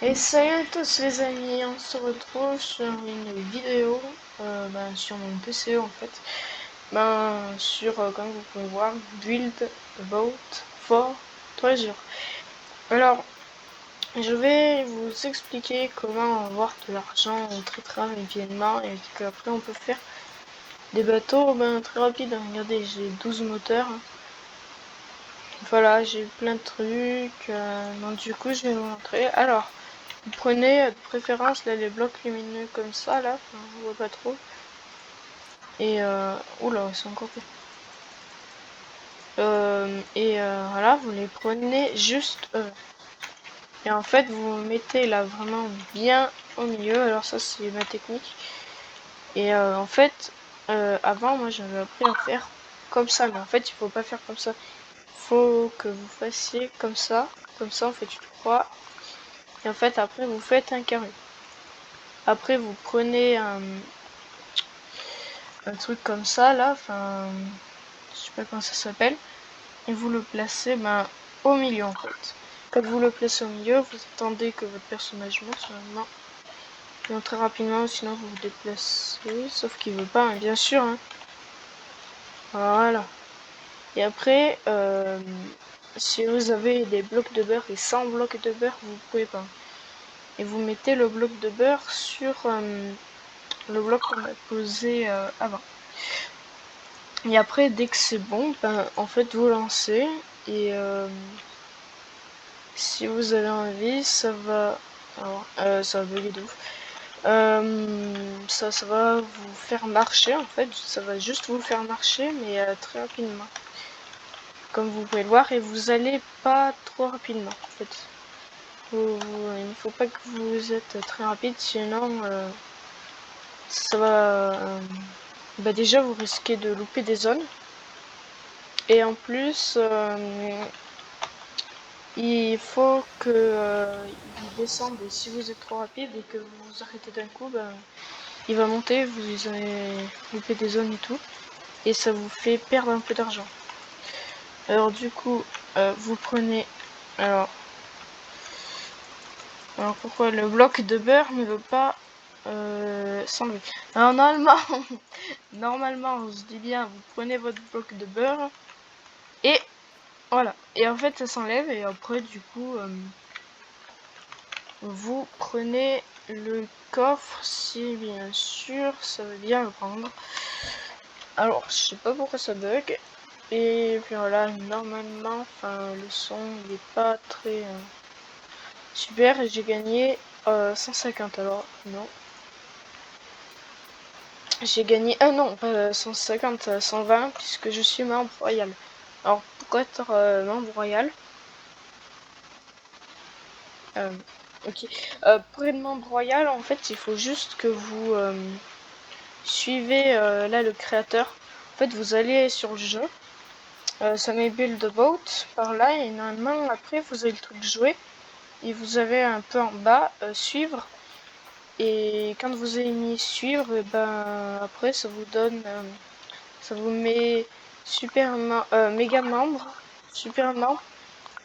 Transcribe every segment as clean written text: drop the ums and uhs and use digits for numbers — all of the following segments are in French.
Et salut à tous les amis, on se retrouve sur une vidéo sur mon PC en fait, comme vous pouvez voir, Build a Boat for Treasure. Alors, je vais vous expliquer comment avoir de l'argent très rapidement et qu'après on peut faire des bateaux très rapides. Regardez, j'ai 12 moteurs. Voilà, j'ai plein de trucs. Donc du coup, je vais vous montrer. Alors, vous prenez de préférence là, les blocs lumineux comme ça, là, enfin, on voit pas trop. Et oula, c'est encore pire. Voilà, vous les prenez juste. Et en fait, vous mettez là vraiment bien au milieu. Alors, ça, c'est ma technique. Et en fait, avant, moi j'avais appris à faire comme ça, mais en fait, il faut pas faire comme ça. Il faut que vous fassiez comme ça. Comme ça, on fait une croix. Et en fait, après, vous faites un carré. Après, vous prenez un truc comme ça là, enfin je sais pas comment ça s'appelle, et vous le placez au milieu en fait. Quand vous le placez au milieu, vous attendez que votre personnage monte seulement. Et très rapidement, sinon vous vous déplacez, sauf qu'il veut pas, hein, bien sûr. Hein. Voilà. Et après, si vous avez des blocs de beurre et 100 blocs de beurre, vous pouvez pas. Et vous mettez le bloc de beurre sur le bloc qu'on a posé avant. Et après, dès que c'est bon, en fait, vous lancez et si vous avez envie, ça va. Alors, ça va bugger de ouf. Ça va vous faire marcher en fait, ça va juste vous faire marcher, mais très rapidement. Comme vous pouvez le voir, et vous allez pas trop rapidement en fait. Il ne faut pas que vous êtes très rapide, sinon ça va. Déjà, vous risquez de louper des zones. Et en plus, il faut que il descende, et si vous êtes trop rapide et que vous vous arrêtez d'un coup, il va monter, vous allez louper des zones et tout, et ça vous fait perdre un peu d'argent. Alors du coup, vous prenez, alors, pourquoi le bloc de beurre ne veut pas s'enlever? Alors normalement, je dis bien, vous prenez votre bloc de beurre, et voilà, et en fait ça s'enlève, et après du coup, vous prenez le coffre si bien sûr ça veut bien le prendre. Alors je sais pas pourquoi ça bug. Et puis voilà, normalement, enfin le son il est pas très super, et j'ai gagné 150. Alors non, j'ai gagné non pas 150, 120 puisque je suis membre royal. Alors pourquoi être membre royal? Ok. Pour être membre royal, en fait, il faut juste que vous suivez là le créateur. En fait, vous allez sur le jeu, ça met Build a Boat par là, et normalement après vous avez le truc jouer, et vous avez un peu en bas suivre, et quand vous avez mis suivre, et après ça vous donne, ça vous met méga membre, super membre,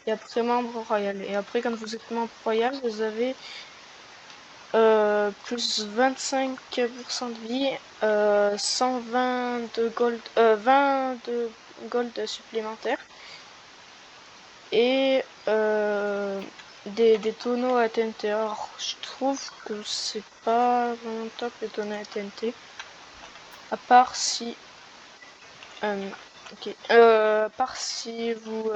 et après membre royal. Et après quand vous êtes membre royal, vous avez plus 25% de vie, 120 de gold, 20 de gold supplémentaires, et des tonneaux à TNT. Alors, je trouve que c'est pas vraiment top les tonneaux à TNT, à part si, à part si vous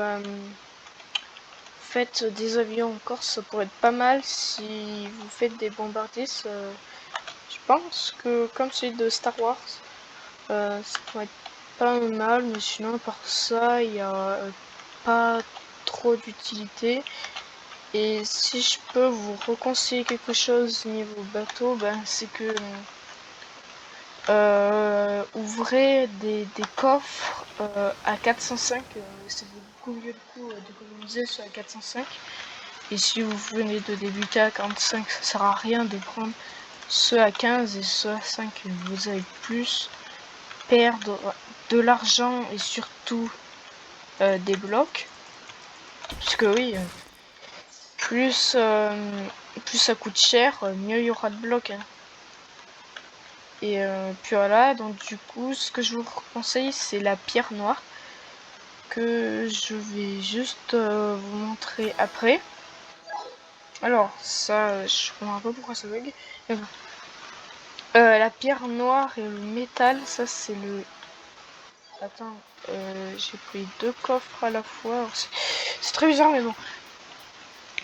faites des avions en Corse, ça pourrait être pas mal. Si vous faites des bombardiers, je pense que comme celui de Star Wars, ça pourrait être pas mal, mais sinon, à part ça, il n'y a pas trop d'utilité. Et si je peux vous reconseiller quelque chose niveau bateau, c'est que ouvrez des coffres à 405, c'est beaucoup mieux du coup d'économiser sur la 405. Et si vous venez de débuter à 45, ça sert à rien de prendre ceux à 15 et ceux à 5, vous allez plus perdre de l'argent et surtout des blocs. Puisque oui, plus ça coûte cher, mieux il y aura de blocs. Hein. Et puis voilà, donc du coup, ce que je vous conseille, c'est la pierre noire que je vais juste vous montrer après. Alors, ça, je comprends pas pourquoi ça bug. Mais bon. La pierre noire et le métal, ça c'est le... Attends, j'ai pris 2 coffres à la fois. C'est très bizarre, mais bon.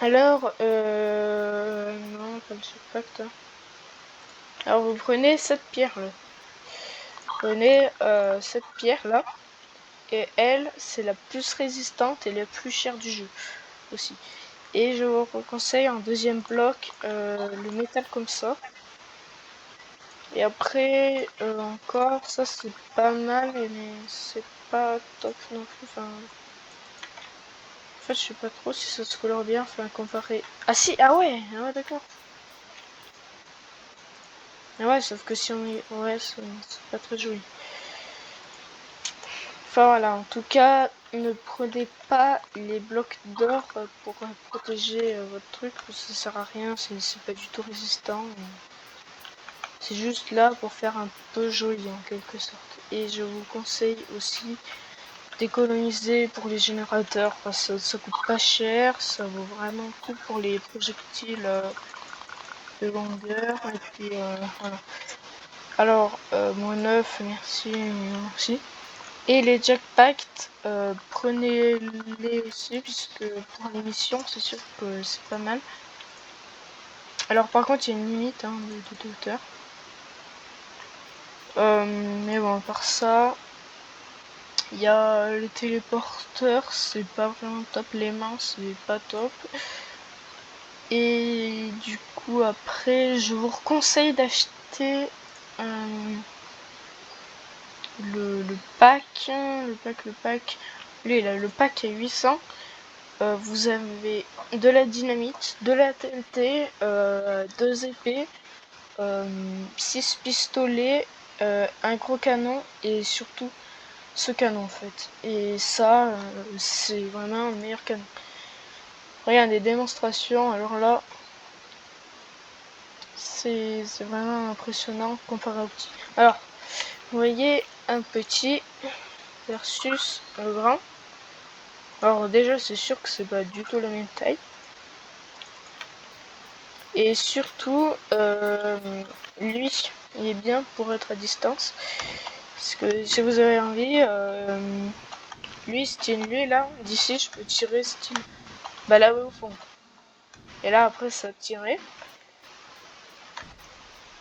Alors, non, pas le surfact. Alors, vous prenez cette pierre-là. Vous prenez cette pierre-là. Et elle, c'est la plus résistante et la plus chère du jeu aussi. Et je vous conseille en deuxième bloc le métal comme ça. Et après, encore, ça c'est pas mal, mais c'est pas top non plus. Enfin, en fait, je sais pas trop si ça se colore bien, enfin, comparé. Ah si, ah ouais d'accord. Ah ouais, sauf que si on y... Ouais, c'est pas très joli. Enfin voilà, en tout cas, ne prenez pas les blocs d'or pour protéger votre truc, parce que ça sert à rien, c'est pas du tout résistant. C'est juste là pour faire un peu joli en quelque sorte. Et je vous conseille aussi d'économiser pour les générateurs parce que ça coûte pas cher, ça vaut vraiment le coup pour les projectiles de longueur. Et puis voilà. Alors, moins 9, merci, merci. Et les jackpacks, prenez-les aussi puisque pour l'émission c'est sûr que c'est pas mal. Alors par contre il y a une limite hein, de hauteur. Mais bon, à part ça, il y a les téléporteurs, c'est pas vraiment top, les mains c'est pas top. Et du coup après, je vous conseille d'acheter le pack, lui là, le pack à 800. Vous avez de la dynamite, de la TNT, 2 épées, 6 pistolets, un gros canon et surtout ce canon en fait. Et ça, c'est vraiment le meilleur canon. Regarde des démonstrations, alors là, c'est vraiment impressionnant comparé au petit. Alors, vous voyez un petit versus un grand. Alors déjà, c'est sûr que c'est pas du tout la même taille. Et surtout, lui, il est bien pour être à distance. Parce que si vous avez envie, lui, style lui là, d'ici, je peux tirer style bah là au fond. Et là après ça tirait.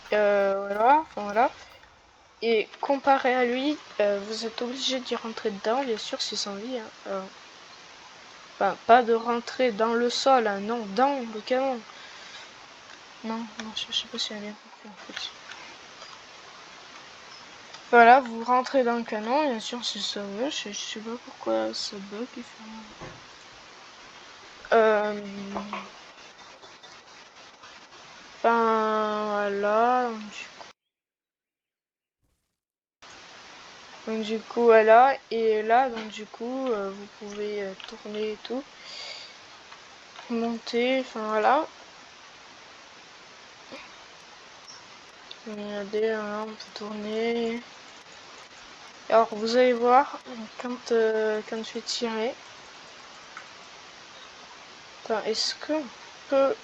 Voilà, enfin voilà. Et comparé à lui, vous êtes obligé d'y rentrer dedans, bien sûr, si sans vie. Hein. Enfin, pas de rentrer dans le sol, hein, non, dans le canon. Non, je sais pas si elle a bien compris en fait. Voilà, vous rentrez dans le canon, bien sûr, si ça veut. Je sais pas pourquoi ça bug. Enfin, voilà. Donc du coup voilà, et là donc du coup vous pouvez tourner et tout, monter, enfin voilà. Regardez, hein, on peut tourner. Alors vous allez voir quand je vais tirer. Attends, est-ce qu'on peut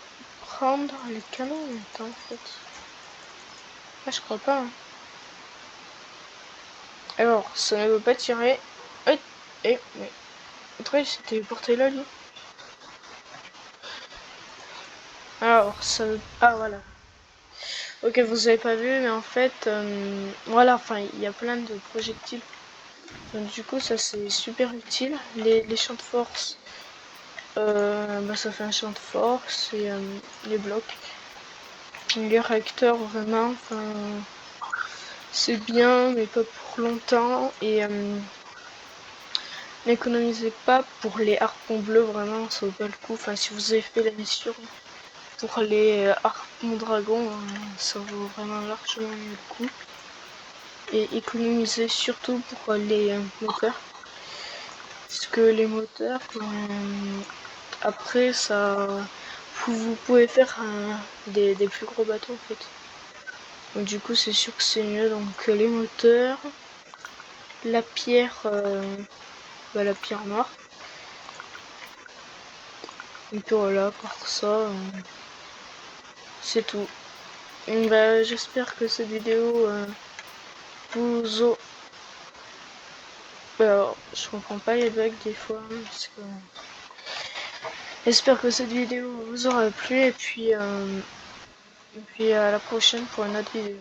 prendre les canons en même temps en fait? Ah je crois pas. Hein. Alors ça ne veut pas tirer. Mais après il s'est téléporté là lui. Alors ça... Ah voilà. Ok, vous avez pas vu, mais en fait, voilà, enfin, il y a plein de projectiles. Donc, du coup, ça c'est super utile. Les champs de force, bah, ça fait un champ de force et les blocs. Les réacteurs, vraiment, enfin, c'est bien, mais pas pour longtemps. Et n'économisez pas pour les harpons bleus, vraiment, ça vaut pas le coup. Enfin, si vous avez fait la mission pour les harpons dragons, ça vaut vraiment largement mieux le coup. Et économiser surtout pour les moteurs, parce que les moteurs après ça vous pouvez faire des plus gros bateaux en fait. Donc du coup c'est sûr que c'est mieux. Donc les moteurs, la pierre, la pierre noire. Et puis voilà, pour ça, c'est tout. J'espère que cette vidéo vous a... Alors, je comprends pas les bugs des fois, parce que... J'espère que cette vidéo vous aura plu, et puis à la prochaine pour une autre vidéo.